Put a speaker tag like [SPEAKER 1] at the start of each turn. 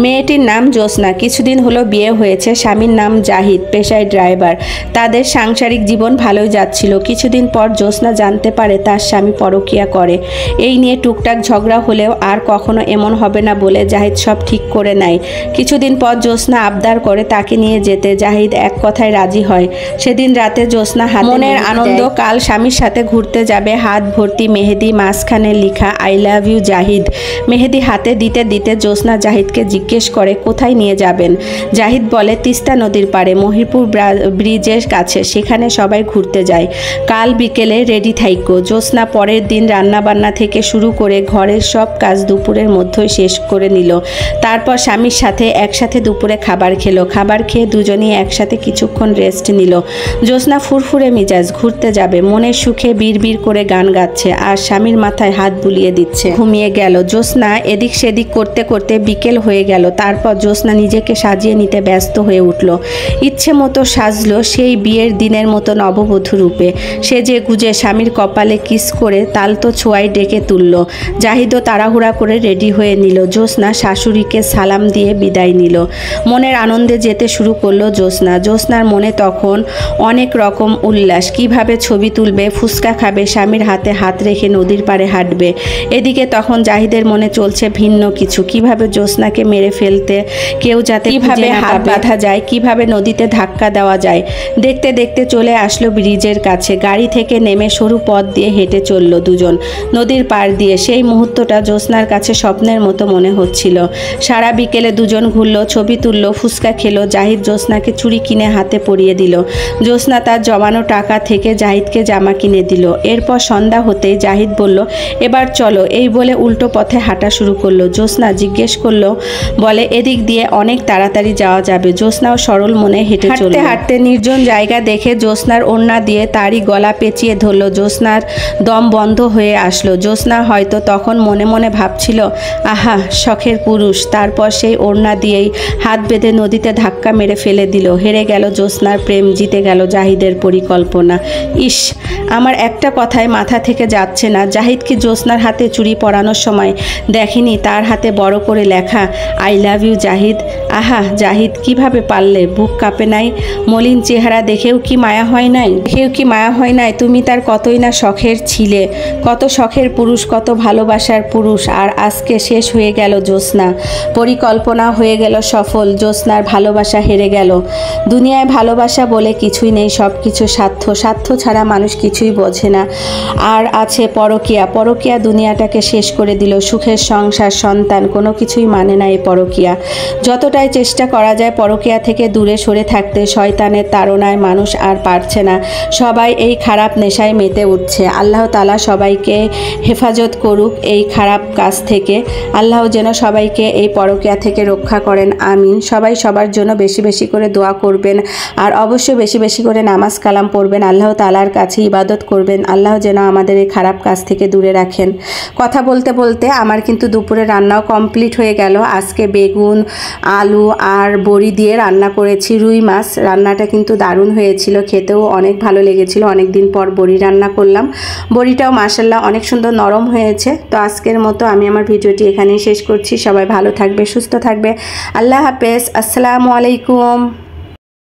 [SPEAKER 1] মেয়েটির নাম জ্যোৎস্না। কিছুদিন হলো বিয়ে হয়েছে। স্বামীর নাম জাহিদ, পেশায় ড্রাইভার। তাদের সাংসারিক জীবন ভালোই যাচ্ছিল। কিছুদিন পর জ্যোৎস্না জানতে পারে তার স্বামী পরকীয়া করে। এই নিয়ে টুকটাক ঝগড়া হলেও আর কখনো এমন হবে না বলে জাহিদ সব ঠিক করে নেয়। কিছুদিন পর জ্যোৎস্না আবদার করে তাকে নিয়ে যেতে। জাহিদ এক কথায় রাজি হয়। সেদিন রাতে জ্যোৎস্না মনের আনন্দ কাল স্বামীর সাথে ঘুরতে যাবে। হাত ভর্তি মেহেদি, মাঝখানে লেখা আই লাভ ইউ জাহিদ। মেহেদি হাতে দিতে দিতে জ্যোৎস্না জাহিদকে জিজ্ঞেস করে কোথায় নিয়ে যাবেন। জাহিদ বলে তিস্তা নদীর পাড়ে, মহিপুর ব্রিজের কাছে, সেখানে সবাই ঘুরতে যায়। কাল বিকেলে রেডি থাইকো। জ্যোৎস্না পরের দিন রান্নাবান্না থেকে শুরু করে ঘরের সব কাজ দুপুরের মধ্যেই শেষ করে নিল। তারপর স্বামীর সাথে একসাথে দুপুরে খাবার খেলো। খাবার খেয়ে দুজনেই একসাথে কিছুক্ষণ রেস্ট নিল। জ্যোৎস্না ফুরফুরে মিজাজ, ঘুরতে যাবে মনের সুখে বিড়বিড় করে গান গাচ্ছে আর স্বামীর মাথায় হাত বুলিয়ে দিচ্ছে। ঘুমিয়ে গেল জ্যোৎস্না। এদিক সেদিক করতে করতে বিকেল হয়ে গেল। তারপর জ্যোৎস্না নিজেকে সাজিয়ে নিতে ব্যস্ত হয়ে উঠল। ইচ্ছে মতো সাজলো সেই বিয়ের দিনের মতো নববধূ রূপে। সেজে গুজে স্বামীর কপালে কিস করে তালতো ছোঁয়ায় ডেকে তুলল। জাহিদও তাড়াহুড়া করে রেডি হয়ে নিল। জ্যোৎস্না শাশুড়িকে সালাম দিয়ে বিদায় নিল। মনের আনন্দে যেতে শুরু করলো জ্যোৎস্না। জ্যোৎস্নার মনে তখন অনেক রকম উল্লাস। কিভাবে ছবি তুলবে, ফুচকা খাবে, স্বামীর হাতে হাত রেখে নদীর পাড়ে হাঁটবে। এদিকে তখন জাহিদের মনে চলছে ভিন্ন কিছু। কিভাবে জ্যোৎস্নাকে মেরে ফেলতে কেউ যাতে কিভাবে হাত বাঁধা যায়, কিভাবে নদীতে ধাক্কা দেওয়া যায়। দেখতে দেখতে চলে আসলো ব্রিজের কাছে। গাড়ি থেকে নেমে সরু পথ দিয়ে হেঁটে চলল দুজন নদীর পাড় দিয়ে। সেই মুহূর্তটা জ্যোৎস্নার কাছে স্বপ্নের মতো মনে হচ্ছিল। সারা বিকেলে দুজন ঘুরলো, ছবি তুললো, ফুচকা খেলো। জাহিদ জ্যোৎস্নাকে চুড়ি কিনে হাতে পরিয়ে দিল। জ্যোৎস্না তার জমানো টাকা থেকে জাহিদকে জামা কিনে দিল। এরপর সন্ধ্যা হতেই জাহিদ বলল এবার চলো। এই বলে উল্টো পথে হাঁটা শুরু করলো। জ্যোৎস্না জিজ্ঞেস করলো, বলে এদিক দিয়ে অনেক তাড়াতাড়ি যাওয়া যাবে। জ্যোৎস্নাও সরল মনে হেঁটে চলল। হাঁটতে নির্জন জায়গা দেখে জ্যোৎস্নার ওড়না দিয়ে তারই গলা পেঁচিয়ে ধরলো। জ্যোৎস্নার দম বন্ধ হয়ে আসলো। জ্যোৎস্না হয়তো তখন মনে মনে ভাবছিল আহা শখের পুরুষ। তারপর সেই ওড়না দিয়েই হাত বেঁধে নদীতে ধাক্কা মেরে ফেলে দিল। হেরে গেল জ্যোৎস্নার প্রেম, জিতে গেল জাহিদের পরিকল্পনা। ইস, আমার একটা কথায় মাথা থেকে যাচ্ছে না। জাহিদ কি জ্যোৎস্নার হাতে চুড়ি পরানোর সময় দেখেনি তার হাতে বড় করে লেখা আই লাভ ইউ জাহিদ? আহা জাহিদ, কিভাবে পারলে? বুক কাঁপে নাই? মলিন চেহারা দেখেও কি মায়া হয় নাই? তুমি তার কতই না শখের ছিলে, কত শখের পুরুষ, কত ভালোবাসার পুরুষ। আর আজকে শেষ হয়ে গেল জ্যোৎস্না। পরিকল্পনা হয়ে গেল সফল। জ্যোৎস্নার ভালোবাসা হেরে গেল। দুনিয়ায় ভালোবাসা বলে কিছুই নেই, সব কিছু স্বার্থ। স্বার্থ ছাড়া মানুষ কিছুই বোঝে না। আর আছে পরকীয়া। পরকীয়া দুনিয়াটাকে শেষ করে দিল। সুখের সংসার, সন্তান, কোনো কিছুই মানে না এই পরকীয়া। যতটাই চেষ্টা করা যায় পরকীয়া থেকে দূরে সরে থাকতে, শয়তানের তাড়নায় মানুষ আর পারছে না। সবাই এই খারাপ নেশায় মেতে উঠছে। আল্লাহ তাআলা সবাইকে হেফাজত করুক এই খারাপ কাজ থেকে। আল্লাহ যেন সবাইকে এই পরকীয়া থেকে রক্ষা করেন, আমিন। সবাই সবার জন্য বেশি বেশি করে দোয়া করবেন আর অবশ্যই বেশি বেশি করে নামাজ কালাম পড়বেন। আল্লাহ তাআলার কাছে ইবাদত করবেন। আল্লাহ যেন আমাদের এই খারাপ কাজ থেকে দূরে রাখেন। কথা বলতে বলতে আমার কিন্তু দুপুরে রান্নাও কমপ্লিট হয়ে গেল। আজকে বেগুন, আলু আর বড়ি দিয়ে রান্না করেছি, রুই মাছ। রান্নাটা কিন্তু দারুণ হয়েছিল, খেতেও অনেক ভালো লেগেছিল। অনেক দিন পর বড়ি রান্না করলাম। বড়িটাও মাশাআল্লাহ অনেক সুন্দর নরম হয়েছে। তো আজকের মতো আমি আমার ভিডিওটি এখানেই শেষ করছি। সবাই ভালো থাকবে, সুস্থ থাকবে। আল্লাহ হাফেজ। আসসালামু আলাইকুম।